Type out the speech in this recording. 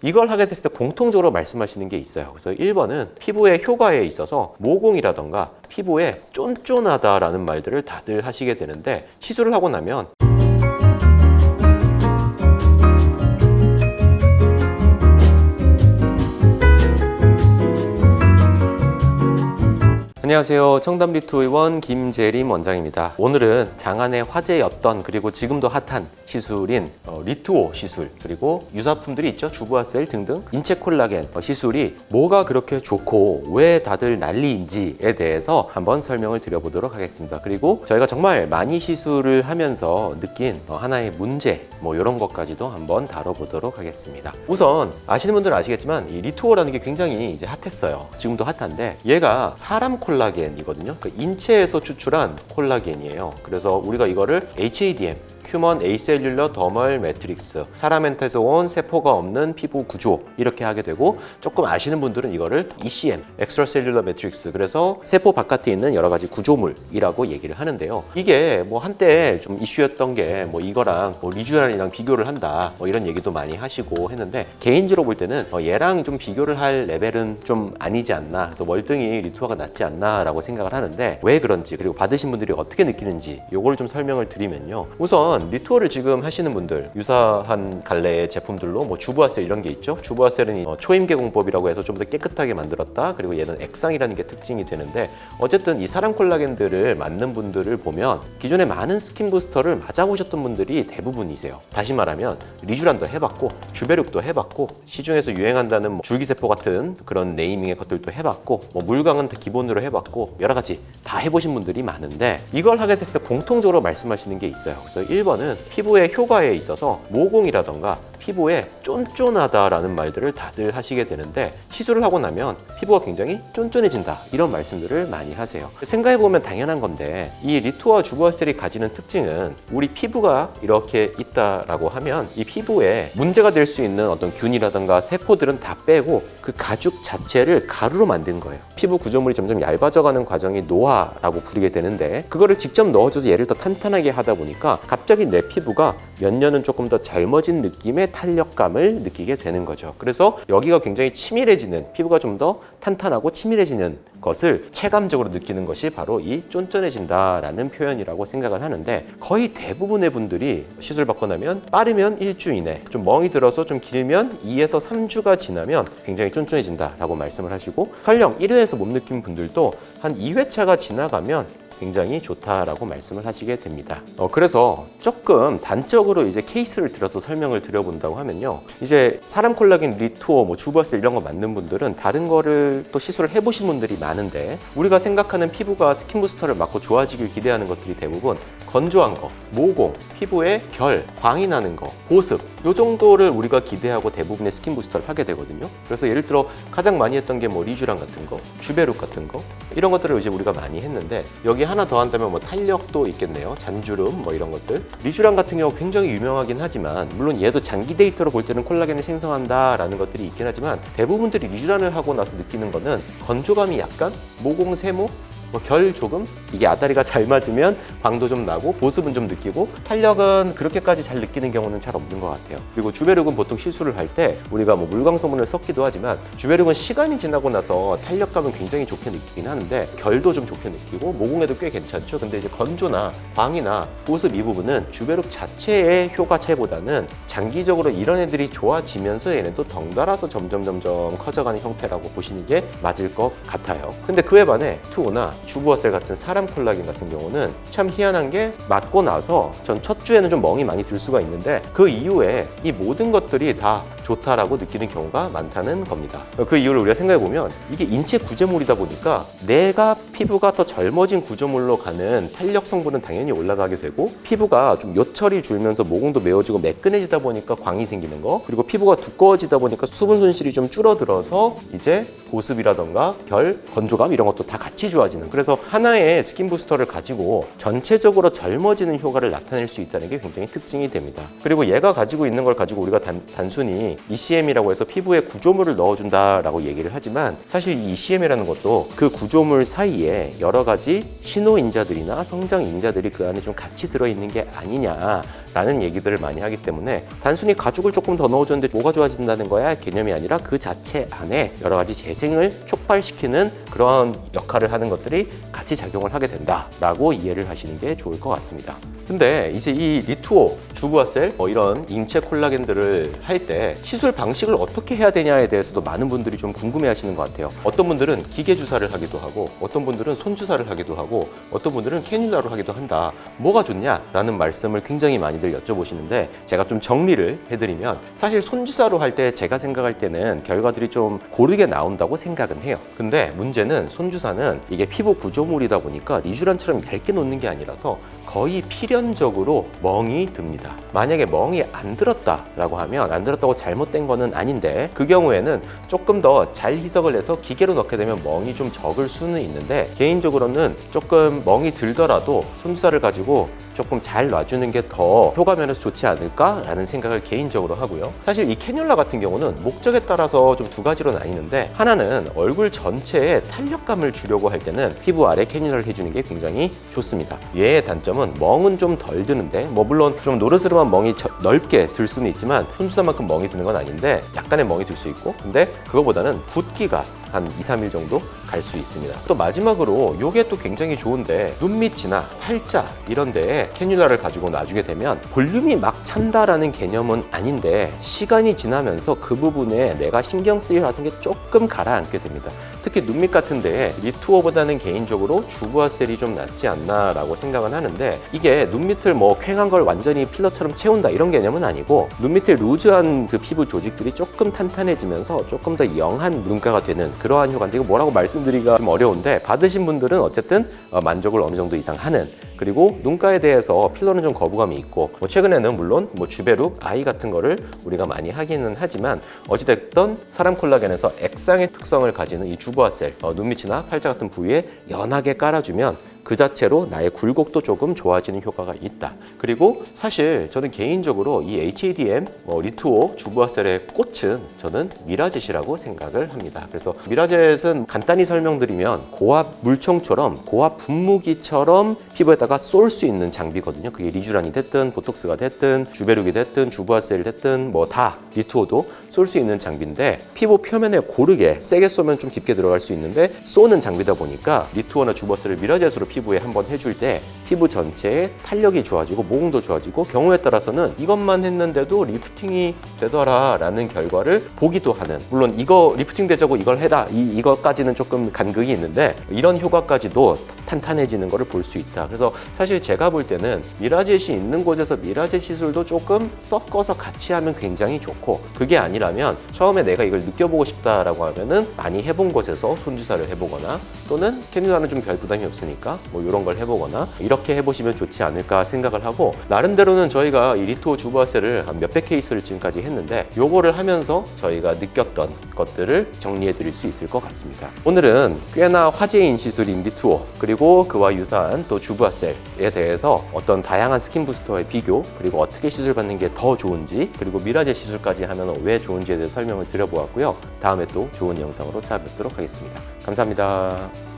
이걸 하게 됐을 때 공통적으로 말씀하시는 게 있어요. 그래서 1번은 피부의 효과에 있어서 모공이라던가 피부에 쫀쫀하다라는 말들을 다들 하시게 되는데, 시술을 하고 나면 안녕하세요. 청담 리투의원 김재림 원장입니다. 오늘은 장안의 화제였던, 그리고 지금도 핫한 시술인 리투오 시술, 그리고 유사품들이 있죠. 주부아셀 등등 인체 콜라겐 시술이 뭐가 그렇게 좋고 왜 다들 난리인지에 대해서 한번 설명을 드려보도록 하겠습니다. 그리고 저희가 정말 많이 시술을 하면서 느낀 하나의 문제, 이런 것까지도 한번 다뤄보도록 하겠습니다. 우선 아시는 분들은 아시겠지만 이 리투오라는 게 굉장히 이제 핫했어요. 지금도 핫한데, 얘가 사람 콜라겐이거든요. 그러니까 인체에서 추출한 콜라겐이에요. 그래서 우리가 이거를 HADM, 휴먼 에이셀룰러 더멀 매트릭스, 사람한테서 온 세포가 없는 피부 구조, 이렇게 하게 되고, 조금 아시는 분들은 이거를 ECM, 엑스트라셀룰러 매트릭스, 그래서 세포 바깥에 있는 여러 가지 구조물이라고 얘기를 하는데요. 이게 한때 좀 이슈였던 게 이거랑 리쥬란이랑 비교를 한다, 이런 얘기도 많이 하시고 했는데, 개인적으로 볼 때는 얘랑 좀 비교를 할 레벨은 좀 아니지 않나, 그래서 월등히 리투어가 낫지 않나 라고 생각을 하는데, 왜 그런지, 그리고 받으신 분들이 어떻게 느끼는지 요걸 좀 설명을 드리면요. 우선 리투어를 지금 하시는 분들, 유사한 갈래의 제품들로 주부아셀 이런 게 있죠. 주부아셀은 초임계공법이라고 해서 좀 더 깨끗하게 만들었다, 그리고 얘는 액상이라는 게 특징이 되는데, 어쨌든 이 사람 콜라겐들을 맞는 분들을 보면 기존에 많은 스킨 부스터를 맞아보셨던 분들이 대부분이세요. 다시 말하면 리쥬란도 해봤고, 주베룩도 해봤고, 시중에서 유행한다는 줄기세포 같은 그런 네이밍의 것들도 해봤고, 물광은 기본으로 해봤고, 여러 가지 다 해보신 분들이 많은데, 이걸 하게 됐을 때 공통적으로 말씀하시는 게 있어요. 그래서 1번은 피부의 효과에 있어서 모공이라던가 피부에 쫀쫀하다라는 말들을 다들 하시게 되는데, 시술을 하고 나면 피부가 굉장히 쫀쫀해진다, 이런 말씀들을 많이 하세요. 생각해보면 당연한 건데, 이 리투어 주부아셀이 가지는 특징은, 우리 피부가 이렇게 있다라고 하면 이 피부에 문제가 될 수 있는 어떤 균이라던가 세포들은 다 빼고 그 가죽 자체를 가루로 만든 거예요. 피부 구조물이 점점 얇아져가는 과정이 노화라고 부르게 되는데, 그거를 직접 넣어줘서 얘를 더 탄탄하게 하다 보니까 갑자기 내 피부가 몇 년은 조금 더 젊어진 느낌의 탄력감을 느끼게 되는 거죠. 그래서 여기가 굉장히 치밀해지는, 피부가 좀 더 탄탄하고 치밀해지는 것을 체감적으로 느끼는 것이 바로 이 쫀쫀해진다라는 표현이라고 생각을 하는데, 거의 대부분의 분들이 시술 받고 나면 빠르면 1주 이내, 좀 멍이 들어서 좀 길면 2에서 3주가 지나면 굉장히 쫀쫀해진다라고 말씀을 하시고, 설령 1회에서 못 느낀 분들도 한 2회차가 지나가면 굉장히 좋다라고 말씀을 하시게 됩니다. 그래서 조금 단적으로 이제 케이스를 들어서 설명을 드려본다고 하면요. 이제 사람 콜라겐, 리투어, 주부아셀 이런 거 맞는 분들은 다른 거를 또 시술을 해보신 분들이 많은데, 우리가 생각하는 피부가 스킨 부스터를 맞고 좋아지길 기대하는 것들이 대부분 건조한 거, 모공, 피부에 결, 광이 나는 거, 보습, 요 정도를 우리가 기대하고 대부분의 스킨 부스터를 하게 되거든요. 그래서 예를 들어 가장 많이 했던 게 리쥬란 같은 거, 주베룩 같은 거, 이런 것들을 이제 우리가 많이 했는데, 여기 하나 더 한다면 탄력도 있겠네요. 잔주름 이런 것들. 리쥬란 같은 경우 굉장히 유명하긴 하지만, 물론 얘도 장기 데이터로 볼 때는 콜라겐을 생성한다라는 것들이 있긴 하지만, 대부분들이 리쥬란을 하고 나서 느끼는 거는 건조감이 약간, 모공 세모, 결 조금, 이게 아다리가 잘 맞으면 광도 좀 나고 보습은 좀 느끼고, 탄력은 그렇게까지 잘 느끼는 경우는 잘 없는 것 같아요. 그리고 주베룩은 보통 시술을 할 때 우리가 물광소문을 섞기도 하지만, 주베룩은 시간이 지나고 나서 탄력감은 굉장히 좋게 느끼긴 하는데, 결도 좀 좋게 느끼고 모공에도 꽤 괜찮죠. 근데 이제 건조나 광이나 보습 이 부분은 주베룩 자체의 효과체보다는 장기적으로 이런 애들이 좋아지면서 얘네도 덩달아서 점점 커져가는 형태라고 보시는 게 맞을 것 같아요. 근데 그에 반해 투오나 주부아셀 같은 사람 콜라겐 같은 경우는 참 희한한 게, 맞고 나서 전 첫 주에는 좀 멍이 많이 들 수가 있는데, 그 이후에 이 모든 것들이 다 좋다라고 느끼는 경우가 많다는 겁니다. 그 이유를 우리가 생각해보면, 이게 인체 구조물이다 보니까 내가 피부가 더 젊어진 구조물로 가는 탄력 성분은 당연히 올라가게 되고, 피부가 좀 요철이 줄면서 모공도 메워지고 매끈해지다 보니까 광이 생기는 거, 그리고 피부가 두꺼워지다 보니까 수분 손실이 좀 줄어들어서 이제 보습이라던가 결, 건조감 이런 것도 다 같이 좋아지는, 그래서 하나의 스킨 부스터를 가지고 전체적으로 젊어지는 효과를 나타낼 수 있다는 게 굉장히 특징이 됩니다. 그리고 얘가 가지고 있는 걸 가지고 우리가 단순히 많이 ECM이라고 해서 피부에 구조물을 넣어준다라고 얘기를 하지만 사실 이 ECM이라는 것도 그 구조물 사이에 여러 가지 신호인자들이나 성장인자들이 그 안에 좀 같이 들어있는 게 아니냐라는 얘기들을 많이 하기 때문에 단순히 가죽을 조금 더 넣어줬는데 뭐가 좋아진다는 거야 개념이 아니라 그 자체 안에 여러 가지 재생을 촉발시키는 그런 역할을 하는 것들이 같이 작용을 하게 된다라고 이해를 하시는 게 좋을 것 같습니다. 근데 이제 이 리투오, 주부아셀 이런 인체 콜라겐들을 할 때 시술 방식을 어떻게 해야 되냐에 대해서도 많은 분들이 좀 궁금해 하시는 것 같아요. 어떤 분들은 기계 주사를 하기도 하고 어떤 분들은 손 주사를 하기도 하고 어떤 분들은 캐뉼라로 하기도 한다. 뭐가 좋냐라는 말씀을 굉장히 많이들 여쭤보시는데 제가 좀 정리를 해드리면 사실 손 주사로 할 때 제가 생각할 때는 결과들이 좀 고르게 나온다고 생각은 해요. 근데 문제는 손 주사는 이게 피부 구조물이다 보니까 리쥬란처럼 얇게 놓는 게 아니라서 거의 필연적으로 멍이 듭니다. 만약에 멍이 안 들었다라고 하면 안 들었다고 잘못된 거는 아닌데 그 경우에는 조금 더 잘 희석을 해서 기계로 넣게 되면 멍이 좀 적을 수는 있는데 개인적으로는 조금 멍이 들더라도 손주사를 가지고 조금 잘 놔주는 게 더 효과면에서 좋지 않을까라는 생각을 개인적으로 하고요. 사실 이 캐뉼라 같은 경우는 목적에 따라서 좀 두 가지로 나뉘는데 하나는 얼굴 전체에 탄력감을 주려고 할 때는 피부 아래 캐뉼라를 해주는 게 굉장히 좋습니다. 얘의 단점은 멍은 좀 덜 드는데 물론 좀 노르스름한 멍이 넓게 들 수는 있지만 손주사만큼 멍이 드는 건 아닌데 약간의 멍이 들 수 있고 근데 그거보다는 붓기가 한 2, 3일 정도 갈 수 있습니다. 또 마지막으로 이게 또 굉장히 좋은데 눈 밑이나 팔자 이런 데에 캐뉼라를 가지고 놔주게 되면 볼륨이 막 찬다라는 개념은 아닌데 시간이 지나면서 그 부분에 내가 신경 쓰여 하던 게 조금 가라앉게 됩니다. 특히 눈 밑 같은 데에 리투오보다는 개인적으로 주부아셀이 좀 낫지 않나라고 생각은 하는데 이게 눈 밑을 퀭한 걸 완전히 필러처럼 채운다 이런 개념은 아니고 눈 밑에 루즈한 그 피부 조직들이 조금 탄탄해지면서 조금 더 영한 눈가가 되는 그러한 효과인데 이거 뭐라고 말씀드리기가 좀 어려운데 받으신 분들은 어쨌든 만족을 어느 정도 이상 하는 그리고 눈가에 대해서 필러는 좀 거부감이 있고 최근에는 물론 주베룩, 아이 같은 거를 우리가 많이 하기는 하지만 어찌됐든 사람 콜라겐에서 액상의 특성을 가지는 이 주부아셀 눈 밑이나 팔자 같은 부위에 연하게 깔아주면 그 자체로 나의 굴곡도 조금 좋아지는 효과가 있다. 그리고 사실 저는 개인적으로 이 HADM, 리투오, 주부아셀의 꽃은 저는 미라젯이라고 생각을 합니다. 그래서 미라젯은 간단히 설명드리면 고압 물총처럼 고압 분무기처럼 피부에다가 쏠 수 있는 장비거든요. 그게 리쥬란이 됐든 보톡스가 됐든 주베룩이 됐든 주부아셀이 됐든 다 리투오도 쏠 수 있는 장비인데 피부 표면에 고르게 세게 쏘면 좀 깊게 들어갈 수 있는데 쏘는 장비다 보니까 리투오나 주부아셀을 미라젯으로 피부에 한번 해줄 때 피부 전체에 탄력이 좋아지고 모공도 좋아지고 경우에 따라서는 이것만 했는데도 리프팅이 되더라 라는 결과를 보기도 하는 물론 이거 리프팅 되자고 이걸 해라 이것까지는 조금 간극이 있는데 이런 효과까지도 탄탄해지는 것을 볼 수 있다. 그래서 사실 제가 볼 때는 미라젯이 있는 곳에서 미라젯 시술도 조금 섞어서 같이 하면 굉장히 좋고 그게 아니라면 처음에 내가 이걸 느껴보고 싶다라고 하면은 많이 해본 곳에서 손주사를 해보거나 또는 캐뉼라는 좀 별 부담이 없으니까 이런 걸 해보거나 이렇게 해보시면 좋지 않을까 생각을 하고 나름대로는 저희가 이 리투오 주부아셀을 한 몇백 케이스를 지금까지 했는데 요거를 하면서 저희가 느꼈던 것들을 정리해 드릴 수 있을 것 같습니다. 오늘은 꽤나 화제인 시술인 리투오 그리고 그와 유사한 또 주부아셀에 대해서 어떤 다양한 스킨 부스터의 비교 그리고 어떻게 시술받는 게 더 좋은지 그리고 미라젯 시술까지 하면 왜 좋은지에 대해 설명을 드려보았고요. 다음에 또 좋은 영상으로 찾아뵙도록 하겠습니다. 감사합니다.